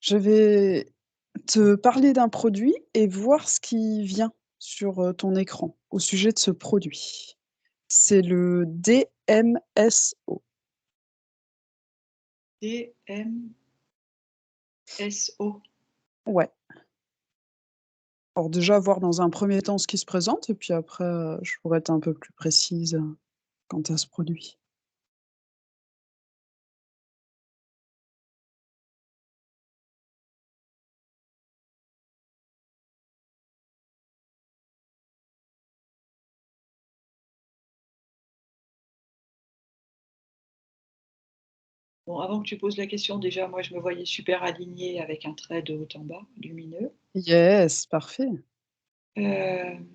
Je vais te parler d'un produit et voir ce qui vient sur, ton écran au sujet de ce produit. C'est le DMSO. DMSO. Ouais. Alors déjà, voir dans un premier temps ce qui se présente et puis après, je pourrais être un peu plus précise, quant à ce produit. Bon, avant que tu poses la question, déjà, moi, je me voyais super alignée avec un trait de haut en bas, lumineux. Yes, parfait. Hem,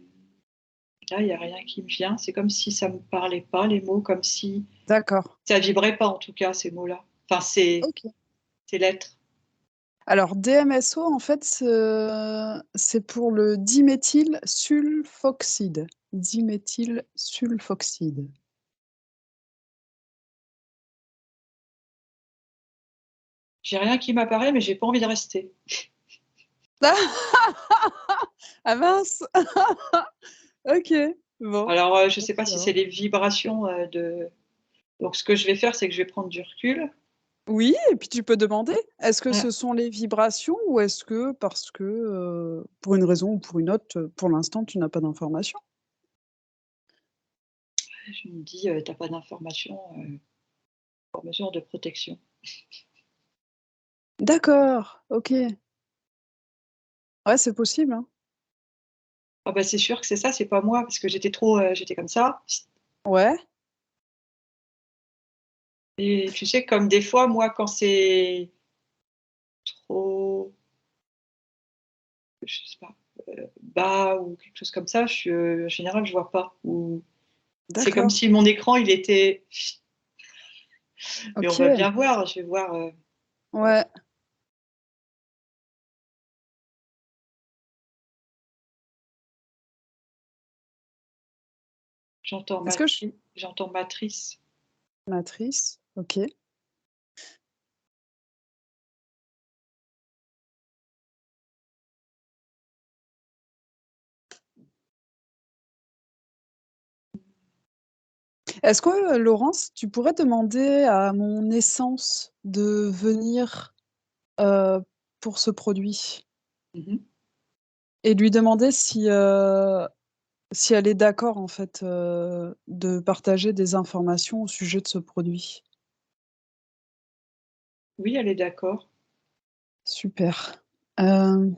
Là, il y a rien qui me vient. C'est comme si ça me parlait pas, les mots, comme si D'accord. ça vibrait pas, en tout cas, ces mots-là. Enfin, OK. ces lettres. Alors DMSO en fait, c'est pour le diméthylsulfoxyde. Diméthylsulfoxyde. J'ai rien qui m'apparaît, mais j'ai pas envie de rester. Ah mince! OK, bon, Alors, je sais pas si c'est d'accord. les vibrations, de donc ce que je vais faire, c'est que je vais prendre du recul. Oui et puis tu peux demander, est-ce que Ouais, ce sont les vibrations ou est-ce que parce que, pour une raison ou pour une autre, pour l'instant tu n'as pas d'informations? je me dis, «Tu pas d'informations, par mesure de protection». D'accord, OK. Ouais, c'est possible, hein. Ah bah, c'est sûr que c'est ça, c'est pas moi, parce que j'étais trop, j'étais comme ça. Ouais, Et tu sais, comme des fois, moi, quand c'est trop, je sais pas, bas ou quelque chose comme ça, en général, je vois pas, ou c'est comme d'accord. si mon écran, il était, mais on va OK. bien voir, je vais voir, Ouais. Est-ce que je j'entends matrice. matrice, OK. Est-ce que, Laurence, tu pourrais demander à mon essence de venir, heu, pour ce produit? Mmh mh. Et lui demander si elle est d'accord en fait, de partager des informations au sujet de ce produit? Oui, elle est d'accord. Super. Hem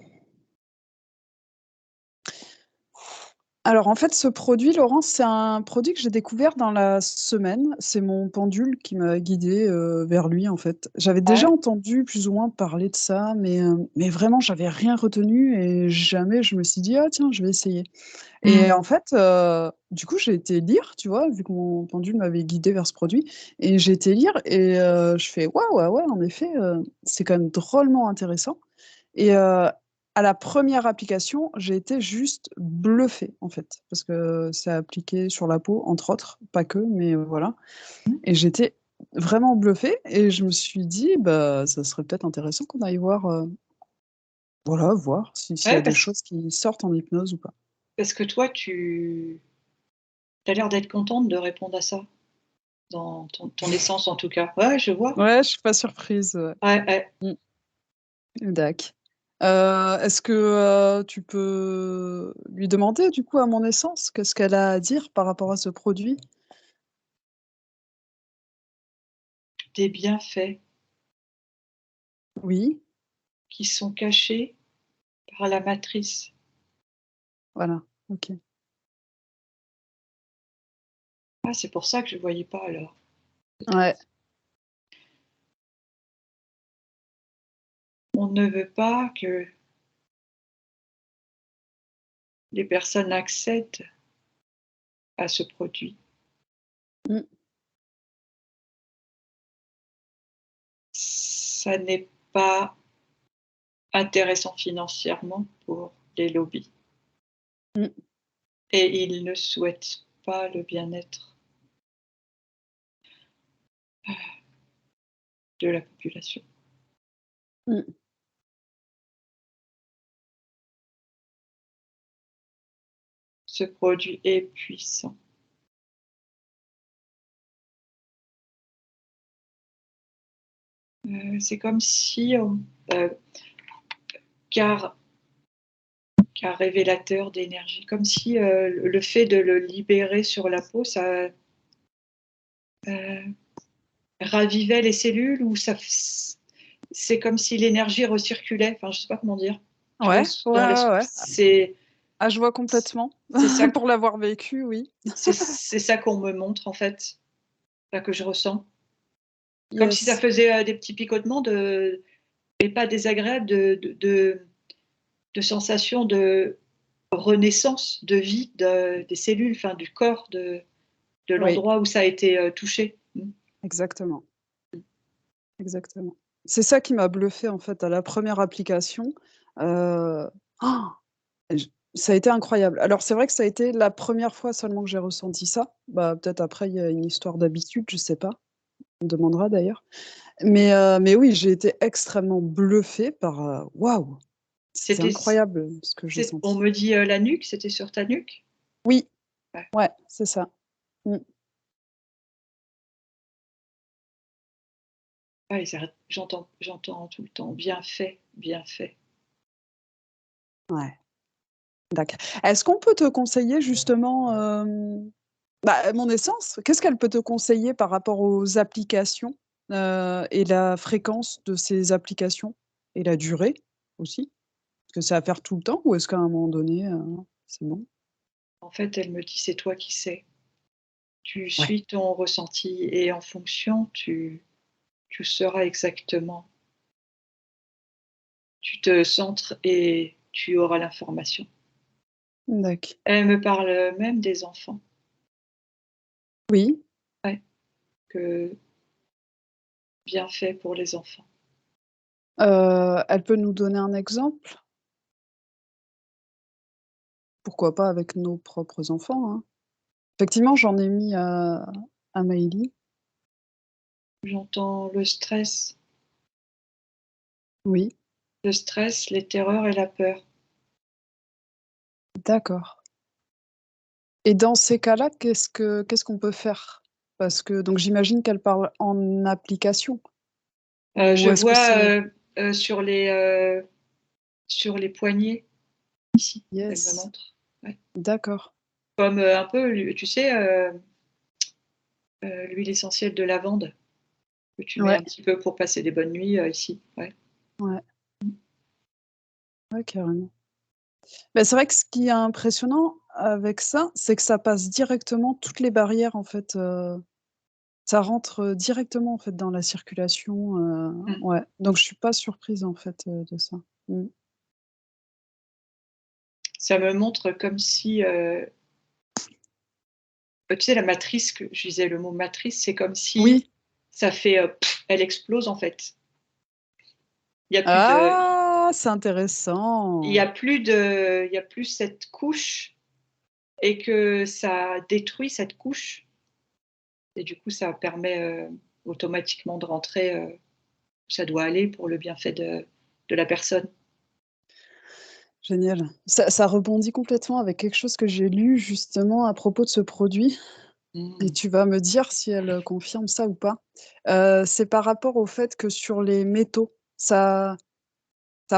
Alors en fait, ce produit, Laurence, c'est un produit que j'ai découvert dans la semaine. C'est mon pendule qui m'a guidée, vers lui, en fait. J'avais déjà Ouais. entendu plus ou moins parler de ça, mais vraiment j'avais rien retenu et jamais je me suis dit: «Ah tiens, je vais essayer» et Mmh. en fait, du coup, j'ai été lire, tu vois? Vu que mon pendule m'avait guidée vers ce produit et j'ai été lire et je fais: «Waouh, ouais, ouais, en effet, c'est quand même drôlement intéressant» et à la première application, j'ai été juste bluffée, en fait, parce que c'est appliqué sur la peau, entre autres, pas que, mais voilà Mmh. et j'étais vraiment bluffée et je me suis dit: «Bah, ça serait peut-être intéressant qu'on aille voir, voilà, voir s'il y a Ouais, des choses qui sortent en hypnose ou pas». parce que toi, tu as l'air d'être contente de répondre à ça, dans ton essence, en tout cas. Ouais, je vois. Ouais, je suis pas surprise, ouais. Ouais, ouais. Mmh. Dac. Est-ce que, tu peux lui demander, du coup, à mon essence, qu'est-ce qu'elle a à dire par rapport à ce produit? Des bienfaits Oui, qui sont cachés par la matrice. voilà, OK. Ah, c'est pour ça que je voyais pas alors, Ouais. peut-être. On ne veut pas que les personnes accèdent à ce produit. Mmh. Ça n'est pas intéressant financièrement pour les lobbies, Mmh. et ils ne souhaitent pas le bien-être de la population. Mmh. Ce produit est puissant. C'est comme si, car révélateur d'énergie, comme si, le fait de le libérer sur la peau, ça, ravivait les cellules ou ça c'est comme si l'énergie recirculait, enfin, je sais pas comment dire. Tu vois? Ouais, ouais, Dans ouais, l'esprit, ouais. Ah, je vois complètement. c'est ça Pour l'avoir vécu, oui. c'est ça qu'on me montre, en fait, enfin, que je ressens. Comme si ça Yes. faisait, des petits picotements mais pas désagréables, de sensations de renaissance, de vie des cellules, enfin, du corps, de Oui, l'endroit où ça a été, touché. Mmh. exactement, exactement. C'est ça qui m'a bluffée, en fait, à la première application. Heu, j Ça a été incroyable. Alors c'est vrai que ça a été la première fois seulement que j'ai ressenti ça. Bah, peut-être après il y a une histoire d'habitude, je sais pas. On demandera d'ailleurs. Mais oui, j'ai été extrêmement bluffée par, waouh! C'était C'était incroyable, ce que j'ai on senti. me dit, la nuque, c'était sur ta nuque? Oui, Ouais. ouais, c'est ça. Mmh, Ah, ils arrêtent j'entends tout le temps: «Bien fait, bien fait». ouais, d'accord. Est-ce qu'on peut te conseiller justement, bah, mon essence, qu'est-ce qu'elle peut te conseiller par rapport aux applications, et la fréquence de ces applications? Et la durée aussi? Est-ce que c'est à faire tout le temps ou est-ce qu'à un moment donné, c'est bon? En fait, elle me dit: «C'est toi qui sais. Tu Ouais, suis ton ressenti et en fonction, tu sauras exactement. Tu te centres et tu auras l'information». d'acc. Elle me parle, même des enfants. Oui, Ouais, que bien fait pour les enfants. elle peut nous donner un exemple? Pourquoi pas avec nos propres enfants, hein? Effectivement, j'en ai mis à Maëlie. J'entends Oui, le stress, les terreurs et la peur. d'accord. Et dans ces cas-là, qu'est-ce qu'on peut faire? Parce que donc j'imagine qu'elle parle en application Je ou est-ce que vois, c'est sur les poignets, ici, elle me yes, montre. Ouais. d'accord. Comme, un peu tu sais, l'huile essentielle de lavande que tu mets Ouais, un petit peu pour passer des bonnes nuits, ici. Ouais. ouais, ouais, carrément. Bah, c'est vrai que ce qui est impressionnant avec ça, c'est que ça passe directement toutes les barrières en fait, ça rentre, directement en fait dans la circulation, Mmh. ouais, donc je suis pas surprise en fait, de ça. Mmh. Ça me montre comme si, tu sais la matrice que je disais le mot matrice, c'est comme si Oui. ça fait, elle explose en fait. Il y a plus de Ah! C'est il y intéressant. a plus de il y a plus cette couche et que ça détruit cette couche et du coup ça permet, automatiquement de rentrer, où ça doit aller pour le bienfait de la personne. Génial. Ça rebondit complètement avec quelque chose que j'ai lu justement à propos de ce produit et Mmh. tu vas me dire si elle, confirme ça ou pas. C'est par rapport au fait que sur les métaux, ça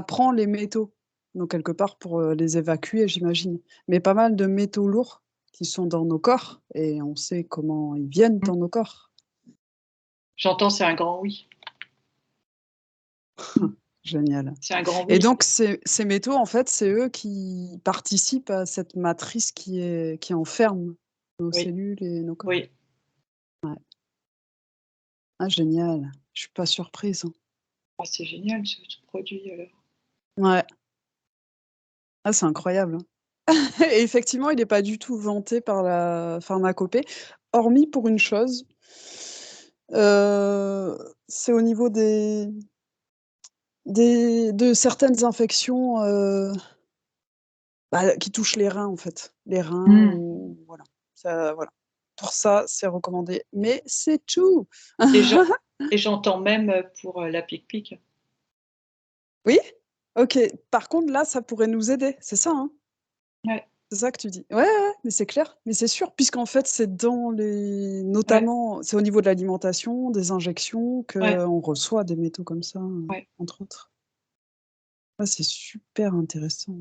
prend les métaux, donc quelque part pour, les évacuer j'imagine. Mais pas mal de métaux lourds qui sont dans nos corps et on sait comment ils viennent Mmh. dans nos corps. J'entends, c'est un grand oui. Génial. C'est un grand Et oui. donc ces métaux, en fait, c'est eux qui participent à cette matrice qui enferme nos Oui, cellules et nos corps. oui. Ouais. Ah génial, je suis pas surprise, hein. Ah, c'est génial ce produit alors. Ouais. Ah c'est incroyable, hein. Et effectivement, il est pas du tout vanté par la pharmacopée, hormis pour une chose, heu, c'est au niveau des de certaines infections, bah, qui touchent les reins, en fait. Les reins Mmh. ou voilà. Ça voilà. Pour ça, c'est recommandé, mais c'est tout. Et j'entends même, pour, la pique-pique. Oui? OK. Par contre, là, ça pourrait nous aider, c'est ça, hein? Ouais. C'est ça que tu dis? Ouais, ouais, ouais. mais c'est clair, mais c'est sûr, puisqu'en fait, c'est dans les Ouais, notamment, c'est au niveau de l'alimentation, des injections ouais, qu'on reçoit des métaux comme ça, ouais. entre autres. Ouais, c'est super intéressant.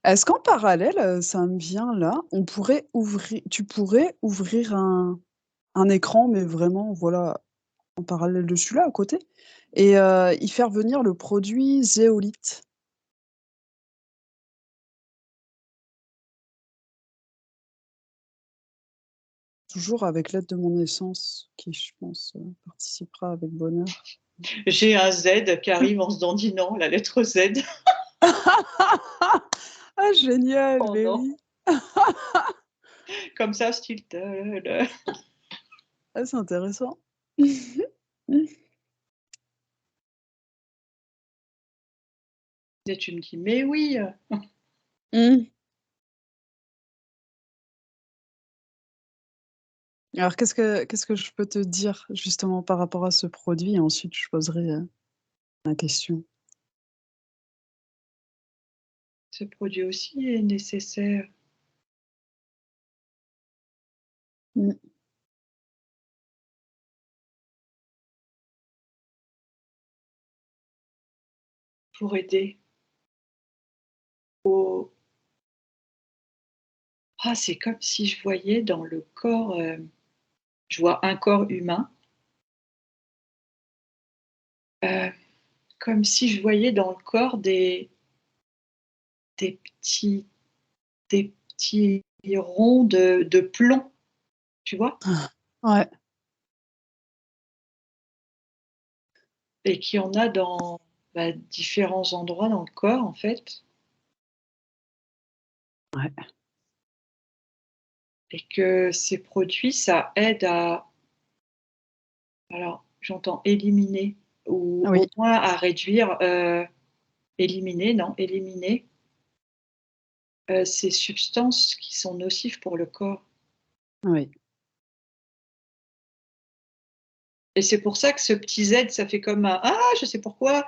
Est-ce qu'en parallèle, ça me vient là, tu pourrais ouvrir un écran, mais vraiment, voilà, en parallèle de celui-là, à côté et y faire venir le produit zéolite, toujours avec l'aide de mon essence qui, je pense, participera avec bonheur. J'ai un Z qui arrive en se dandinant, la lettre Z. Ah génial, Oh mais non, oui. comme ça, style Ah, c'est intéressant. et tu me dis: «Mais oui!» Mmh. Alors qu'est-ce que je peux te dire justement par rapport à ce produit? Et ensuite je poserai, ma question. Ce produit aussi est nécessaire Mmh. pour aider au c'est comme si je voyais dans le corps, je vois un corps humain, heu, comme si je voyais dans le corps des petits des petits ronds de plomb, tu vois? Ouais, Et qu'il y en a dans, différents endroits dans le corps, en fait, ouais. et que ces produits, ça aide à, alors j'entends éliminer ou au Oui, moins à réduire, éliminer, ces substances qui sont nocives pour le corps, oui. et c'est pour ça que ce petit Z, ça fait comme un «Ah!» je sais pourquoi.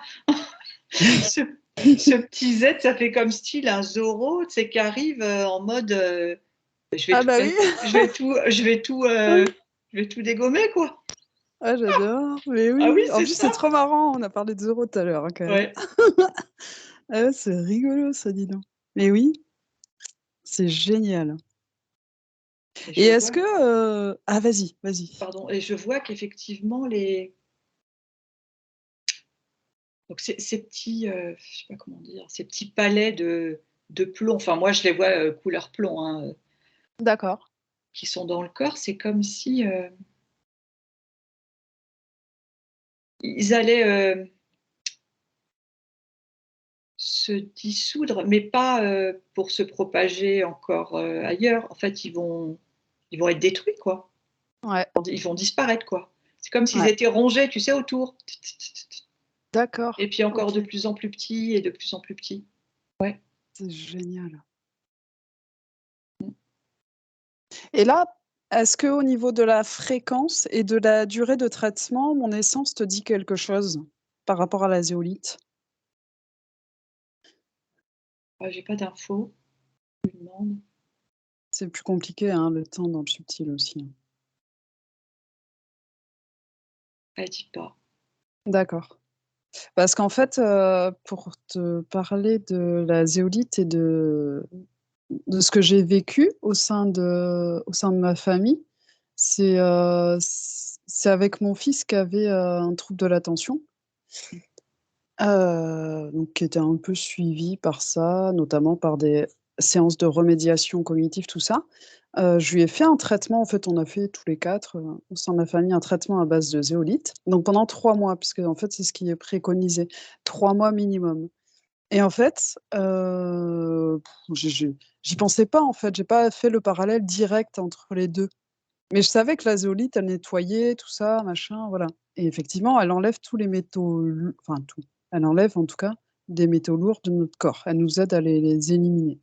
Ce ce petit Z, ça fait comme style un Zorro, tu sais, qui arrive, en mode, je vais Ah tout bah oui. casser, je vais tout dégommer, quoi. Ah j'adore, mais Ah oui, oui. En c'est plus, c'est ça. trop marrant, on a parlé de Zoro tout à l'heure, hein, quand même. Ouais, Ah ouais, c'est rigolo ça, dis donc. Mais oui, c'est génial. et Et je est-ce vois, que, ah vas-y, vas-y. pardon, et je vois qu'effectivement les donc ces petits, je sais pas comment dire, ces petits palets de plomb, enfin moi je les vois, couleur plomb, hein, D'accord. qui sont dans le corps, c'est comme si, ils allaient, se dissoudre, mais pas, pour se propager encore, ailleurs. En fait, ils vont être détruits, quoi. Ouais, Ils vont disparaître, quoi. C'est comme s'ils ouais. étaient rongés, tu sais, autour. Et D'accord, puis encore de OK. plus en plus petits et de plus en plus petits. Ouais. C'est génial. Mmh. Et là, est-ce qu'au niveau de la fréquence et de la durée de traitement, mon essence te dit quelque chose par rapport à la zéolite? J'ai pas d'infos, je lui demande. C'est plus compliqué, hein, le temps dans le subtil aussi, hein. Elle dit pas. D'accord. Parce qu'en fait, pour te parler de la zéolite et de ce que j'ai vécu au sein de ma famille, c'est avec mon fils qui avait, un trouble de l'attention, donc qui était un peu suivi par ça, notamment par des séances de remédiation cognitive, tout ça. Je lui ai fait un traitement, en fait, on a fait tous les 4, au sein de ma famille, un traitement à base de zéolite, donc pendant 3 mois, puisque en fait, c'est ce qui est préconisé, 3 mois minimum. Et en fait, j'y pensais pas, en fait, j'ai pas fait le parallèle direct entre les 2. Mais je savais que la zéolite, elle nettoyait tout ça, machin, voilà. Et effectivement, elle enlève tous les métaux enfin tout. Elle enlève en tout cas des métaux lourds de notre corps. Elle nous aide à les éliminer.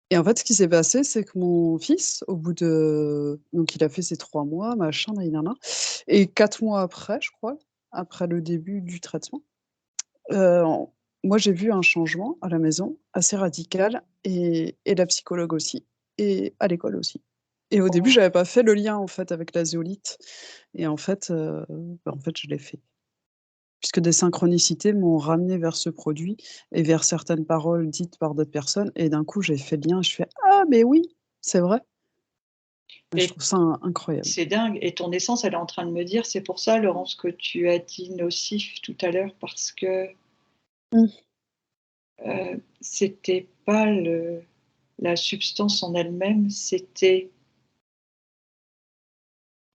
Et en fait, ce qui s'est passé, c'est que mon fils, au bout de donc il a fait ses 3 mois, machin, nin nin nin, et 4 mois après, je crois, après le début du traitement, moi, j'ai vu un changement à la maison assez radical et la psychologue aussi et à l'école aussi. Et au début, Bon, j'avais pas fait le lien, en fait, avec la zeolite et en fait, en fait, je l'ai fait. Puisque des synchronicités m'ont ramené vers ce produit et vers certaines paroles dites par d'autres personnes et d'un coup, j'ai fait le lien, je fais: «Ah mais oui, c'est vrai!» Et je et trouve ça incroyable. c'est dingue et ton essence, elle est en train de me dire c'est pour ça, Laurence, que tu as dit nocif tout à l'heure parce que, Mmh. c'était pas la substance en elle-même, c'était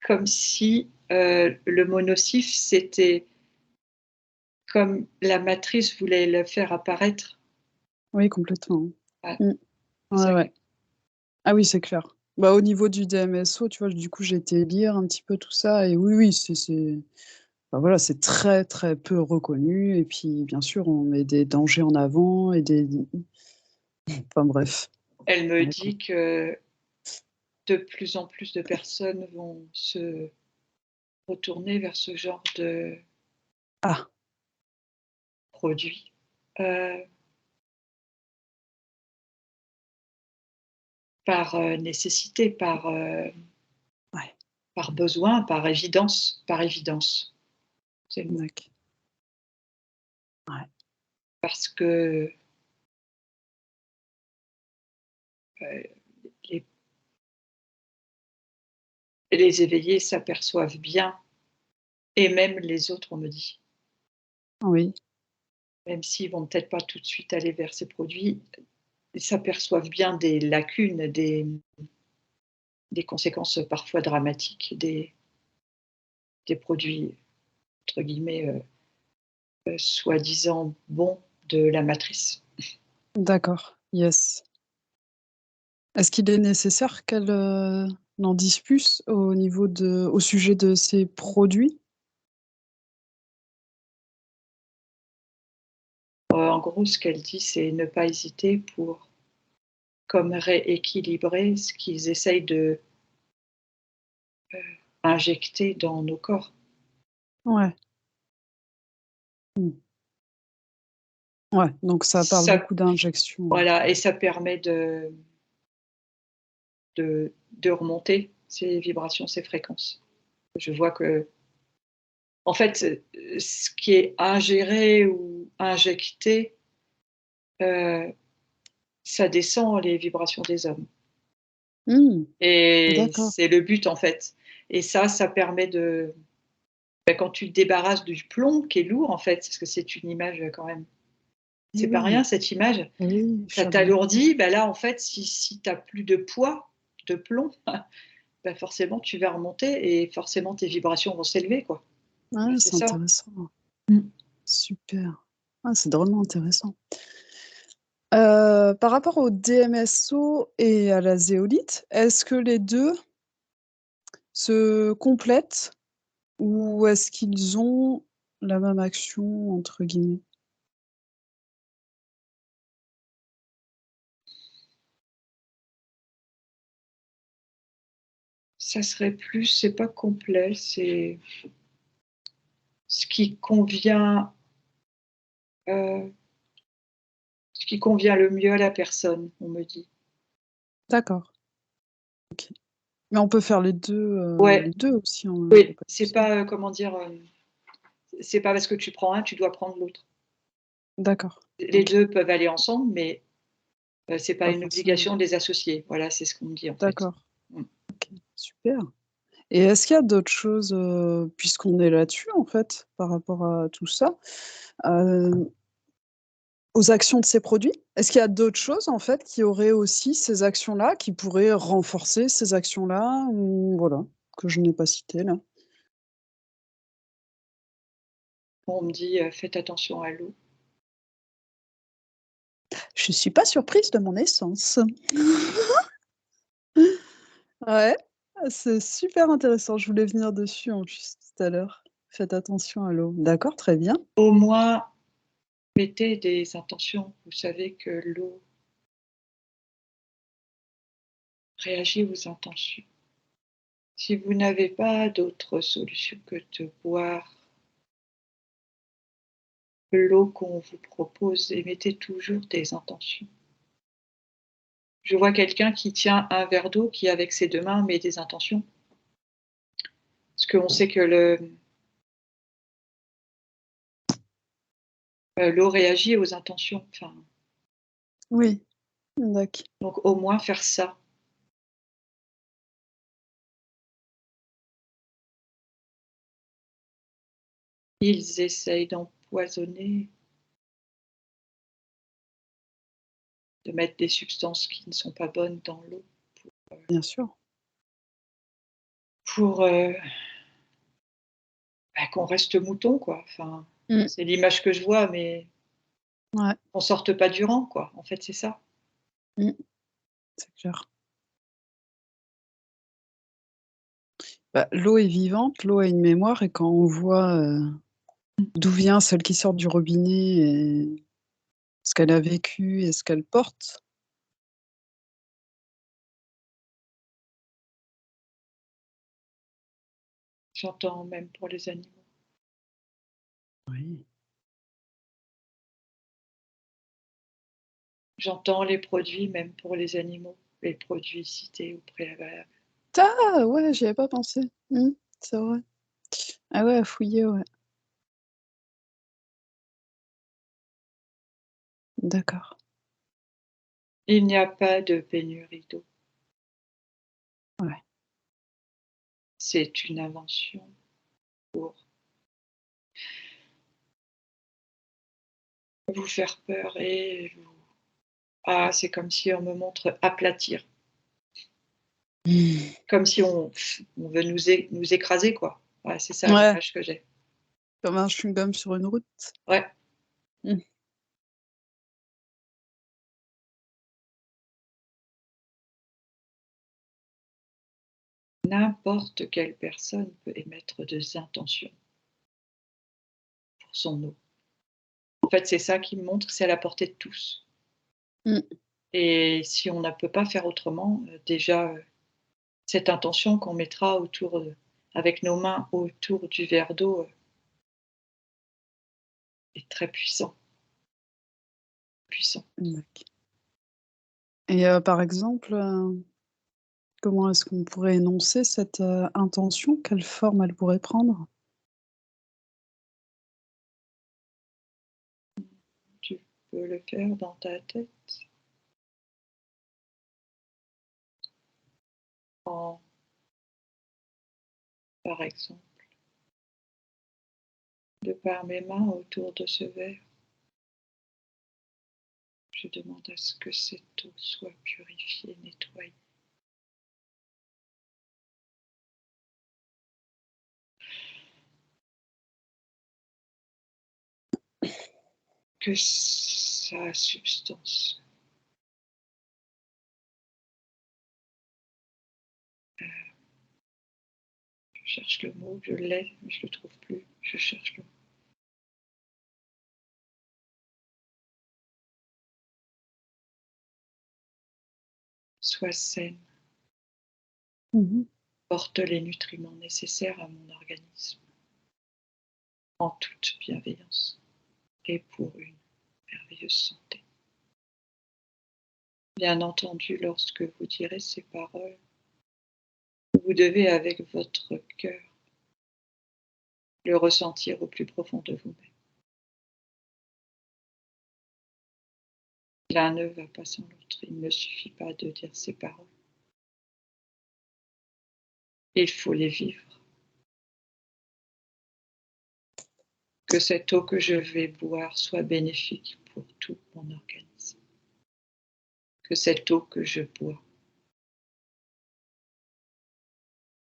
comme si, le mot nocif, c'était comme la matrice voulait le faire apparaître. Oui, complètement. Ouais, Mmh. c'est Ouais, ça que ouais. Ah oui, c'est clair. Bah, au niveau du DMSO, tu vois, du coup, j'ai été lire un petit peu tout ça et oui, oui, c'est bah, voilà, c'est très, très peu reconnu et puis, bien sûr, on met des dangers en avant et des enfin bref. elle me Voilà, quoi. dit que de plus en plus de personnes vont se retourner vers ce genre de Ah! produit, heu, par, nécessité, Ouais, par besoin, par évidence, c'est le mot. d'accord. Ouais. Parce que, heu, les les éveillés s'aperçoivent bien et même les autres, on me dit, Oui. même s'ils vont peut-être pas tout de suite aller vers ces produits, ils s'aperçoivent bien des lacunes, des conséquences, parfois dramatiques des produits entre guillemets, soi-disant «bons» de la matrice. D'accord. Yes. Est-ce qu'il est nécessaire qu'elle, n'en dise plus au sujet de ces produits? En gros, ce qu'elle dit, c'est ne pas hésiter pour comme rééquilibrer ce qu'ils essayent de, injecter dans nos corps. Ouais. Mmh. Ouais, donc ça parle Ça beaucoup d'injections. voilà et ça permet de remonter ces vibrations, ces fréquences. Je vois que en fait, ce qui est ingéré ou injecté, heu, ça descend les vibrations des hommes Mmh, et d'accord. c'est le but, en fait et ça permet de quand tu te débarrasses du plomb qui est lourd, en fait, parce que c'est une image, quand même, Eh c'est pas rien oui, cette image, eh oui, ça charbon. t'alourdit, bah, là, en fait, si tu as plus de poids, de plomb, bah, forcément tu vas remonter et forcément tes vibrations vont s'élever, quoi. Ah, Bah, c'est c'est ça. intéressant. Mmh. Super. Ah, c'est drôlement intéressant. Par rapport au DMSO et à la zéolite, est-ce que les 2 se complètent ou est-ce qu'ils ont «la même action» entre guillemets? Ça serait plus c'est pas complet, c'est ce qui convient, heu, ce qui convient le mieux à la personne, on me dit. D'accord, OK. Mais on peut faire Ouais, les 2 aussi, hein, il y a oui, pas de c'est souci. pas, comment dire, c'est pas parce que tu prends un, tu dois prendre l'autre. D'accord, Les OK, 2 peuvent aller ensemble, mais c'est pas pas une forcément. obligation de les associer. Voilà, c'est ce qu'on me dit, en fait. D'accord, Mmh. OK, super. Et est-ce qu'il y a d'autres choses, puisqu'on est là-dessus, en fait, par rapport à tout ça, heu, aux actions de ces produits? Est-ce qu'il y a d'autres choses, en fait, qui auraient aussi ces actions-là, qui pourraient renforcer ces actions-là ou voilà, que je n'ai pas citées là? On me dit, «Faites attention à l'eau». Je suis pas surprise de mon essence. Ouais, c'est super intéressant. Je voulais venir dessus en plus tout à l'heure. Faites attention à l'eau. D'accord, très bien. Au moins, mettez des intentions. Vous savez que l'eau réagit aux intentions. Si vous n'avez pas d'autre solution que de boire l'eau qu'on vous propose et mettez toujours des intentions. Je vois quelqu'un qui tient un verre d'eau qui, avec ses 2 mains, met des intentions. Parce qu'on sait que l'eau réagit aux intentions, enfin, Oui, d'accord. donc au moins faire ça. Ils essayent d'empoisonner, de mettre des substances qui ne sont pas bonnes dans l'eau Bien sûr. pour, bah, qu'on reste mouton, quoi. Enfin, Mmh. c'est l'image que je vois, mais Ouais. qu'on sorte pas du rang, quoi. En fait, c'est ça. Mmh. C'est clair. Bah, l'eau est vivante, l'eau a une mémoire et quand on voit, d'où vient celle qui sort du robinet et ce qu'elle a vécu et ce qu'elle porte. J'entends même pour les animaux. Oui. J'entends les produits même pour les animaux, les produits cités au préalable. Ah! Ouais, j'y avais pas pensé. Mmh, c'est vrai. Ah ouais, à fouiller, ouais. D'accord. Il n'y a pas de pénurie d'eau. Ouais. C'est une invention pour vous faire peur et vous ah, c'est comme si on me montre aplatir, Mmh. comme si on veut nous écraser, quoi. Ouais, c'est ça Ouais, l'image que j'ai. comme un chewing-gum sur une route. Ouais, Mmh. n'importe quelle personne peut émettre des intentions pour son eau. En fait, c'est ça qui me montre, c'est à la portée de tous Mmh. et si on ne peut pas faire autrement, déjà, cette intention qu'on mettra autour, avec nos mains autour du verre d'eau, est très puissant, puissant. D'acc et par exemple, comment est-ce qu'on pourrait énoncer cette, intention? Quelle forme elle pourrait prendre? Tu peux le faire dans ta tête en par exemple, de par mes mains autour de ce verre, je demande à ce que cette eau soit purifiée, nettoyée. Que sa substance, je cherche le mot, je l'ai, mais je le trouve plus, je cherche le mot. Soit saine, Mmh mh. porte les nutriments nécessaires à mon organisme, en toute bienveillance et pour une merveilleuse santé. Bien entendu, lorsque vous direz ces paroles, vous devez avec votre cœur le ressentir au plus profond de vous-même. L'un ne va pas sans l'autre, il ne suffit pas de dire ces paroles. Il faut les vivre. Que cette eau que je vais boire soit bénéfique pour tout mon organisme. Que cette eau que je bois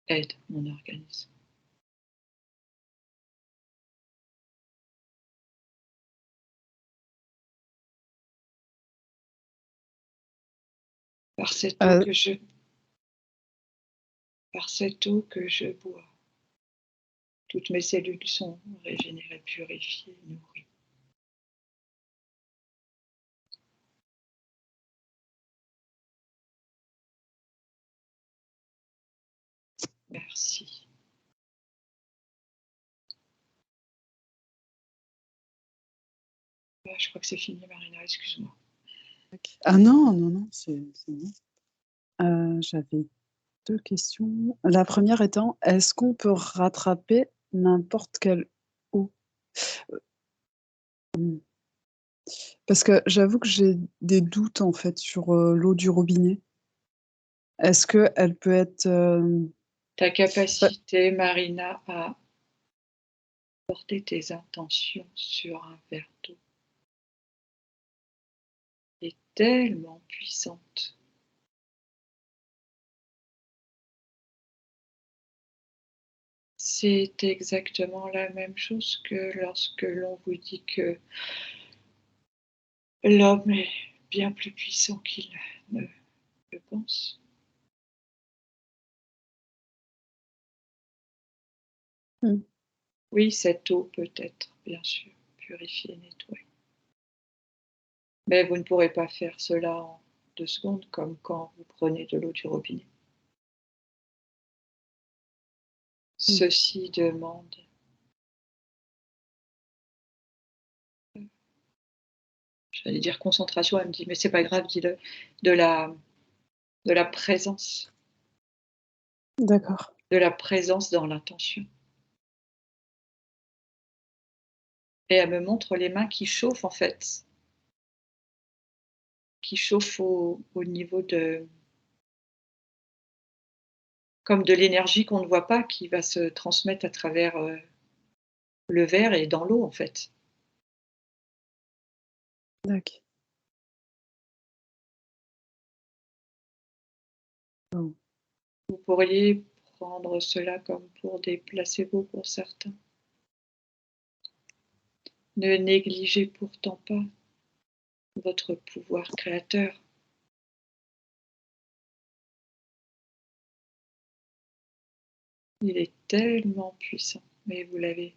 aide mon organisme. Par cette eau Heu, que je par cette eau que je bois, toutes mes cellules sont régénérées, purifiées, nourries. Merci. Je crois que c'est fini, Marina, excuse-moi. Ah non, non, non, c'est bon. J'avais 2 questions. La première étant, est-ce qu'on peut rattraper n'importe quelle eau? Mmh. Parce que j'avoue que j'ai des doutes, en fait, sur, l'eau du robinet. Est-ce qu'elle peut être, Ta bah capacité, Marina, à porter tes intentions sur un verre d'eau est tellement puissante. C'est exactement la même chose que lorsque l'on vous dit que l'homme est bien plus puissant qu'il ne le pense. mmh, Oui, cette eau peut être, bien sûr, purifiée, nettoyée. Mais vous ne pourrez pas faire cela en 2 secondes comme quand vous prenez de l'eau du robinet. mmh, Ceci demande j'allais dire concentration, elle me dit: «Mais c'est pas grave, dis-le», de la de la présence, d'accord. de la présence dans l'intention. Et elle me montre les mains qui chauffent en fait, qui chauffent au niveau de comme de l'énergie qu'on ne voit pas qui va se transmettre à travers, le verre et dans l'eau en fait. Dac. Waouh. Vous pourriez prendre cela comme pour des placebos pour certains. Ne négligez pourtant pas votre pouvoir créateur. Il est tellement puissant, mais vous l'avez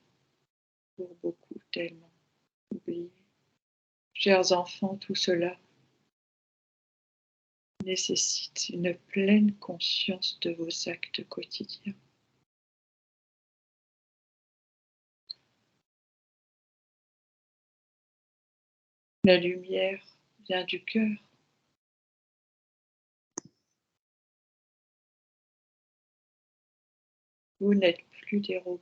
pour beaucoup tellement oublié. Chers enfants, tout cela nécessite une pleine conscience de vos actes quotidiens. La lumière vient du cœur. Vous n'êtes plus des robots.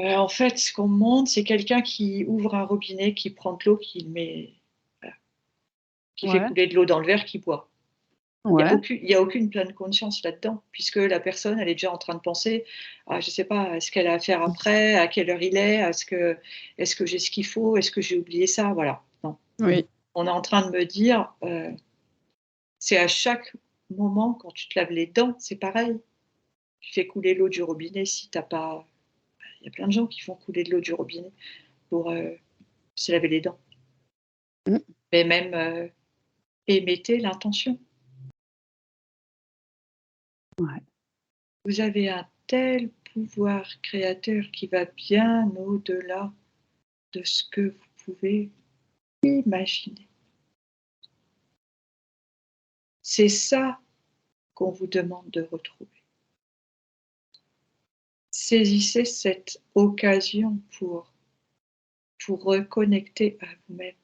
En fait, ce qu'on me montre, c'est quelqu'un qui ouvre un robinet, qui prend de l'eau, qui le met voilà, qui fait Ouais, couler de l'eau dans le verre, qui boit. ouais, Il y a aucune pleine conscience là-dedans, puisque la personne, elle est déjà en train de penser à, je sais pas, à ce qu'elle a à faire après, à quelle heure il est, est-ce que j'ai ce qu'il faut, est-ce que j'ai oublié ça? Voilà, non. oui, On est en train de me dire, c'est à chaque moment quand tu te laves les dents, c'est pareil. Tu fais couler l'eau du robinet si tu as pas il y a plein de gens qui font couler de l'eau du robinet pour, se laver les dents. mmh, Mais même, émettez l'intention. ouais, Vous avez un tel pouvoir créateur qui va bien au-delà de ce que vous pouvez imaginer. C'est ça qu'on vous demande de retrouver. Saisissez cette occasion pour reconnecter à vous-même,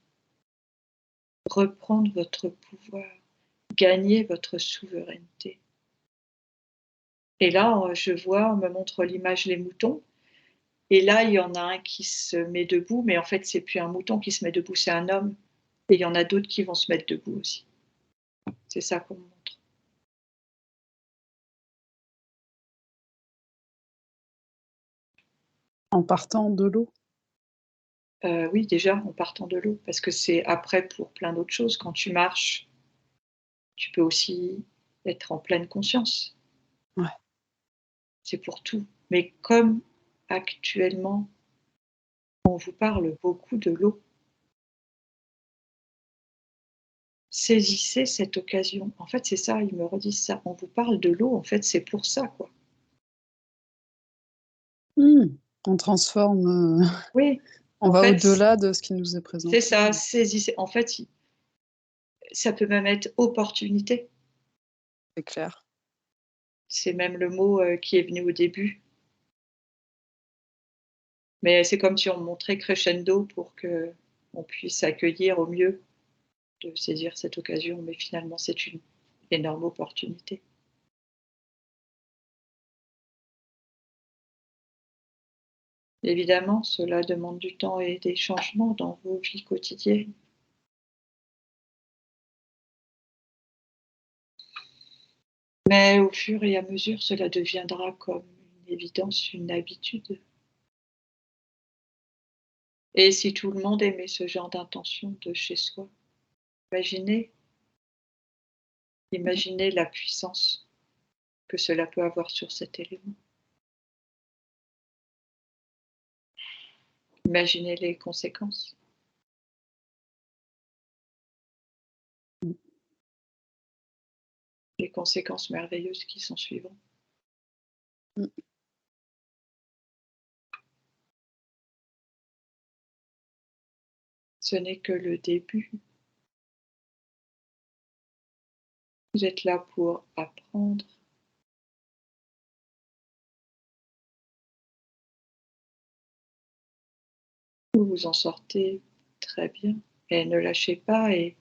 reprendre votre pouvoir, gagner votre souveraineté. Et là, je vois, on me montre l'image les moutons et là, il y en a un qui se met debout, mais en fait, c'est plus un mouton qui se met debout, c'est un homme et il y en a d'autres qui vont se mettre debout aussi. C'est ça qu'on me montre. en partant de l'eau? Oui, déjà en partant de l'eau, parce que c'est après pour plein d'autres choses. Quand tu marches, tu peux aussi être en pleine conscience. Ouais, C'est pour tout. Mais comme actuellement, on vous parle beaucoup de l'eau, saisissez cette occasion. En fait, c'est ça, ils me redisent ça. On vous parle de l'eau, en fait, c'est pour ça, quoi. mmh, on transforme, Oui, on en va fait, au-delà de ce qui nous est c'est présenté. ça, saisissez. En fait, ça peut même être opportunité. C'est clair. C'est même le mot, qui est venu au début. Mais c'est comme si on montrait crescendo pour qu'on puisse accueillir au mieux de saisir cette occasion, mais finalement c'est une énorme opportunité. Évidemment, cela demande du temps et des changements dans vos vies quotidiennes. Mais au fur et à mesure, cela deviendra comme une évidence, une habitude. Et si tout le monde aimait ce genre d'intention de chez soi, imaginez, imaginez la puissance que cela peut avoir sur cet élément. Imaginez les conséquences. Les conséquences merveilleuses qui s'en suivront. Mmh. Ce n'est que le début. Vous êtes là pour apprendre. Vous vous en sortez très bien. Et ne lâchez pas et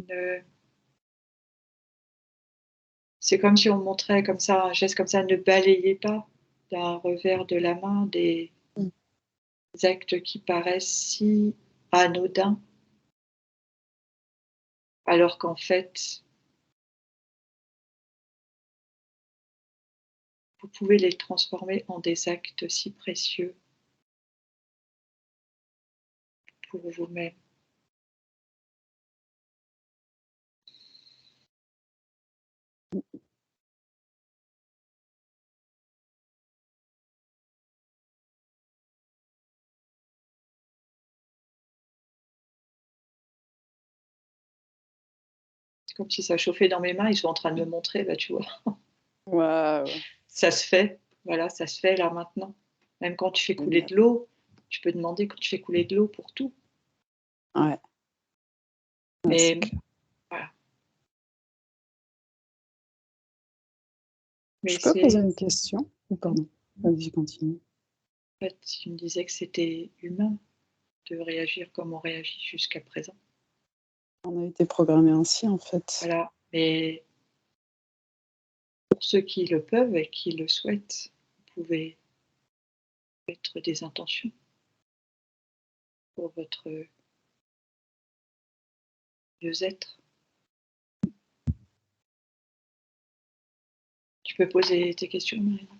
ne... C'est comme si on montrait comme ça, un geste comme ça, ne balayez pas d'un revers de la main des Mmh. actes qui paraissent si anodins, alors qu'en fait, vous pouvez les transformer en des actes si précieux pour vous-même. C'est comme si ça chauffait dans mes mains, ils sont en train de me montrer, bah, tu vois? Waouh! Ça se fait, voilà, ça se fait là maintenant. Même quand tu fais couler Génial. de l'eau, tu peux demander quand tu fais couler de l'eau pour tout. Ouais, ouais, c'est Mais clair. voilà, mais Je peux poser c'est une question? Ou pardon? Vas-y, continue. en fait, tu me disais que c'était humain de réagir comme on réagit jusqu'à présent. On a été programmés ainsi, en fait. Voilà, mais pour ceux qui le peuvent et qui le souhaitent, vous pouvez mettre des intentions pour votre mieux-être. Tu peux poser tes questions, Marina.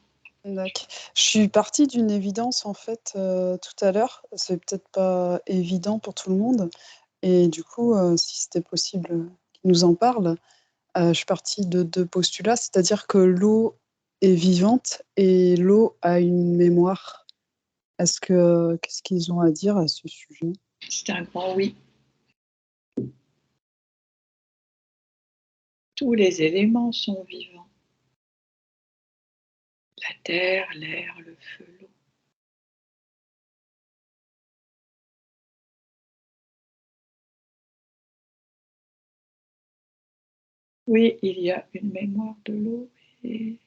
D'acc Je suis partie d'une évidence, en fait, tout à l'heure. C'est peut-être pas évident pour tout le monde et du coup, si c'était possible, qu'il nous en parle. Je suis partie de 2 postulats, c'est-à-dire que l'eau est vivante et l'eau a une mémoire. Qu'est-ce qu'ils ont à dire à ce sujet? C'est un grand oui. Tous les éléments sont vivants. La terre, l'air, le feu, l'eau. Oui, il y a une mémoire de l'eau et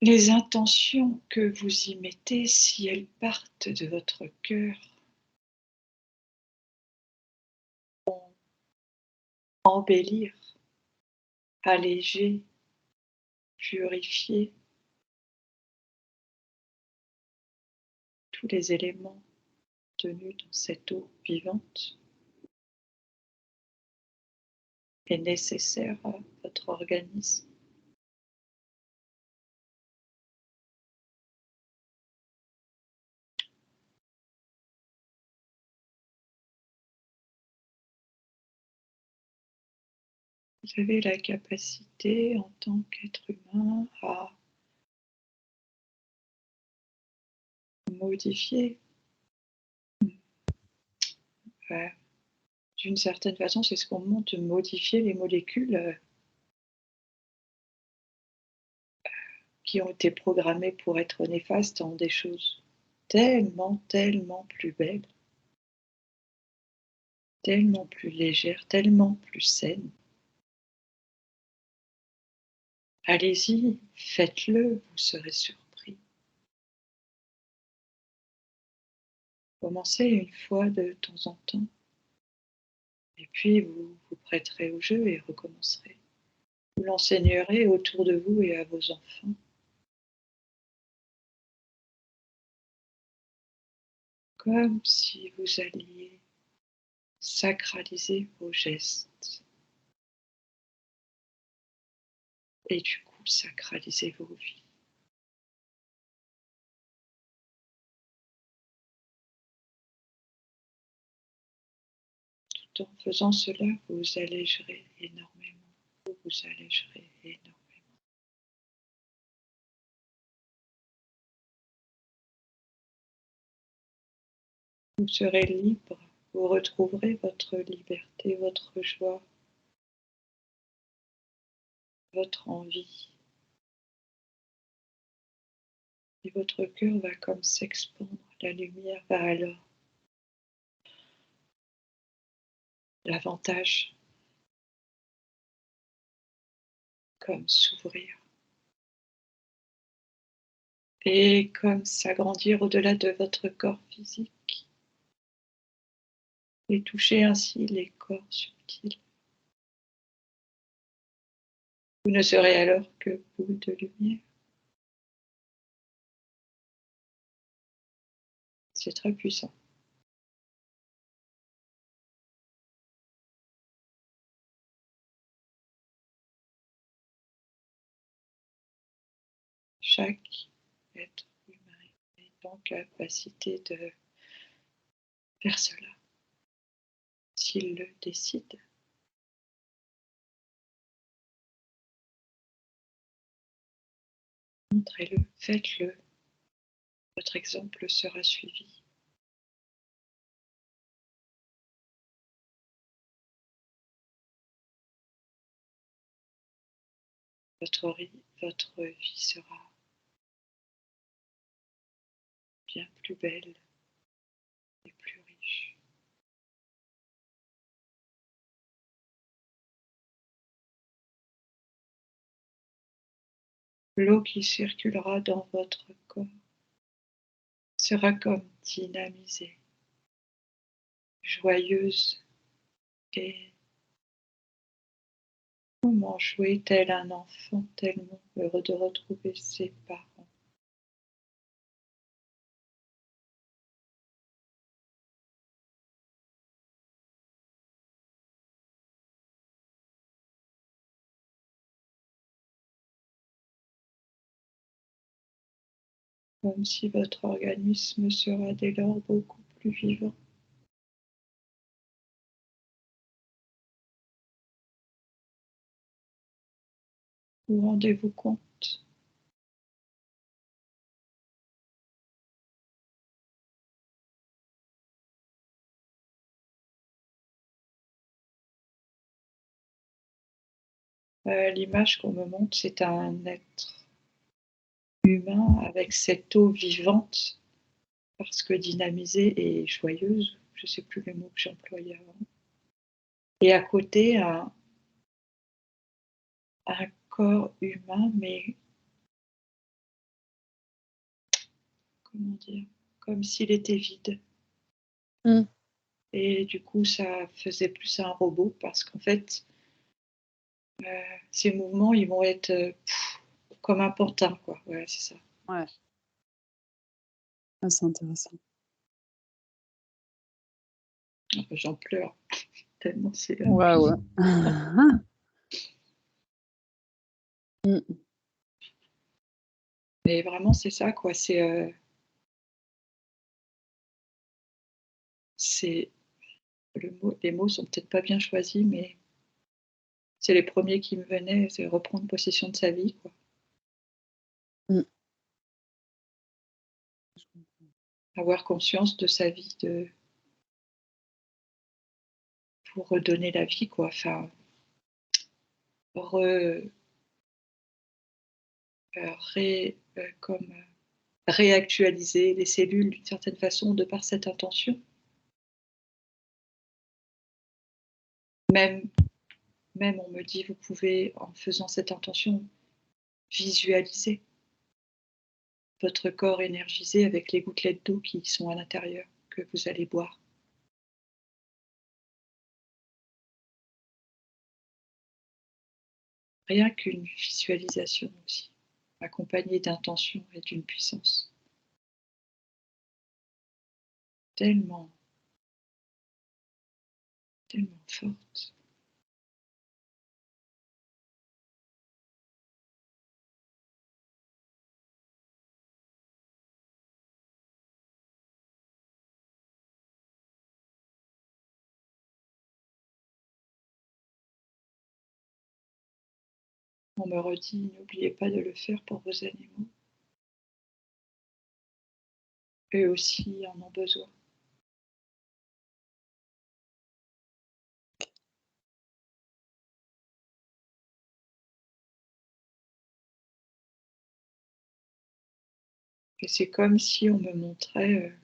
les intentions que vous y mettez, si elles partent de votre cœur, embellir, alléger, purifier tous les éléments tenus dans cette eau vivante et nécessaires à votre organisme. Vous avez la capacité en tant qu'être humain à modifier. D'une certaine façon, c'est ce qu'on montre, de modifier les molécules qui ont été programmées pour être néfastes en des choses tellement, tellement plus belles. tellement plus légère, tellement plus saine. Allez-y, faites-le, vous serez surpris. Commencez une fois de temps en temps, et puis vous vous prêterez au jeu et recommencerez. Vous l'enseignerez autour de vous et à vos enfants. Comme si vous alliez sacraliser vos gestes et du coup sacraliser vos vies. Tout en faisant cela, vous allégerez énormément. Vous allégerez énormément. Vous serez libre, vous retrouverez votre liberté, votre joie, votre envie. Et votre cœur va comme s'expandre, la lumière va alors davantage comme s'ouvrir et comme s'agrandir au-delà de votre corps physique et toucher ainsi les corps subtils. Vous ne serez alors que boule de lumière. C'est très puissant. Chaque être humain est en capacité de faire cela, s'il le décide. Montrez-le, faites-le. Votre exemple sera suivi. Votre vie sera bien plus belle et plus riche. L'eau qui circulera dans votre corps sera comme dynamisée, joyeuse et comment jouer tel un enfant tellement heureux de retrouver ses parents. Comme si votre organisme sera dès lors beaucoup plus vivant. Vous rendez-vous compte? L'image qu'on me montre, c'est un être humain avec cette eau vivante, parce que dynamisée et joyeuse, je ne sais plus le mot que j'employais avant. Et à côté, un corps humain, mais comment dire, comme s'il était vide. Mmh. Et du coup, ça faisait plus un robot parce qu'en fait, ces mouvements, ils vont être comme un pantin, quoi. Voilà, c'est ça. Ouais. Ah, c'est intéressant. Ah, j'en pleure tellement c'est. Ouais, ouais. Mmh. Mais vraiment, c'est ça, quoi. C'est les mots sont peut-être pas bien choisis, mais c'est les premiers qui me venaient, c'est reprendre possession de sa vie, quoi. Mmh. Avoir conscience de sa vie, pour redonner la vie, quoi. Enfin, re comme, réactualiser les cellules d'une certaine façon de par cette intention. Même, même on me dit, vous pouvez, en faisant cette intention, visualiser votre corps énergisé avec les gouttelettes d'eau qui sont à l'intérieur, que vous allez boire. Rien qu'une visualisation aussi, accompagnée d'intention et d'une puissance. Tellement, tellement forte. On me redit, n'oubliez pas de le faire pour vos animaux. Eux aussi en ont besoin. Et c'est comme si on me montrait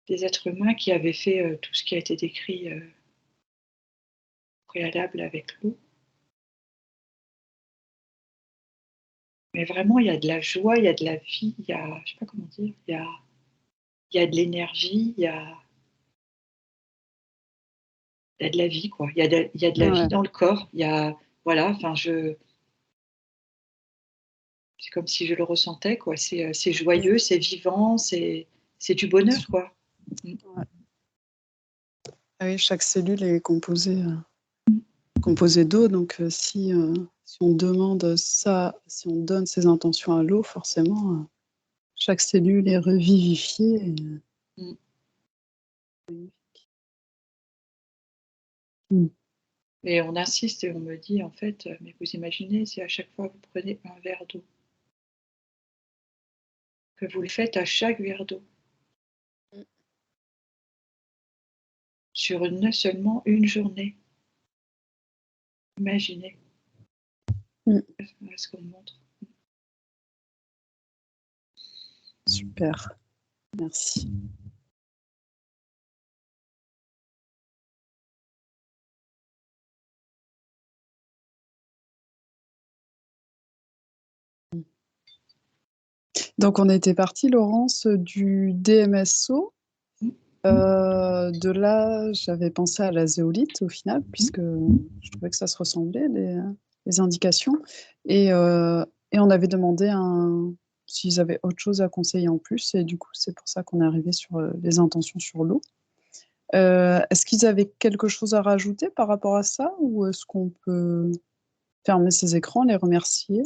des êtres humains qui avaient fait tout ce qui a été décrit au préalable avec l'eau. Mais vraiment, il y a de la joie, il y a de la vie, il y a, je sais pas comment dire, il y a de l'énergie, il y a de la vie, quoi. Il y a de la vie Ouais. dans le corps. Il y a, voilà, enfin, c'est comme si je le ressentais, quoi. C'est joyeux, c'est vivant, c'est du bonheur, quoi. Ouais. Ah oui, chaque cellule est composée d'eau, donc si on demande ça, si on donne ses intentions à l'eau, forcément, chaque cellule est revivifiée. Mm. Et on insiste et on me dit, en fait, mais vous imaginez si à chaque fois vous prenez un verre d'eau, que vous le faites à chaque verre d'eau, sur seulement une journée. Imaginez ce qu'on montre. Super, merci. Donc on était parti, Laurence, du DMSO. De là, j'avais pensé à la zéolite au final, puisque je trouvais que ça se ressemblait, les indications. Et on avait demandé s'ils avaient autre chose à conseiller en plus. Et du coup, c'est pour ça qu'on est arrivé sur les intentions sur l'eau. Est-ce qu'ils avaient quelque chose à rajouter par rapport à ça, ou est-ce qu'on peut fermer ces écrans, les remercier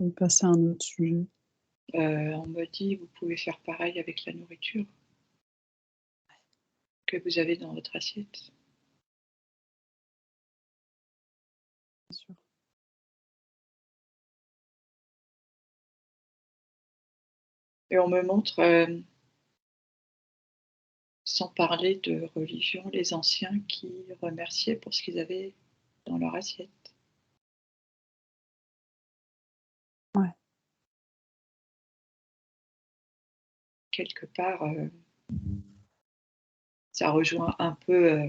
et passer à un autre sujet? On me dit, vous pouvez faire pareil avec la nourriture que vous avez dans votre assiette. Bien sûr. Et on me montre, sans parler de religion, les anciens qui remerciaient pour ce qu'ils avaient dans leur assiette. Ouais. Quelque part, ça rejoint un peu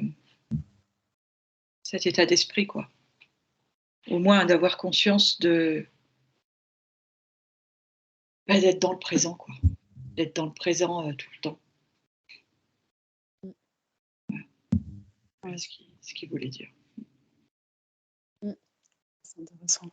cet état d'esprit, quoi. Au moins d'avoir conscience d'être dans le présent, quoi. D'être dans le présent tout le temps. Voilà ce qu'il voulait dire. C'est intéressant.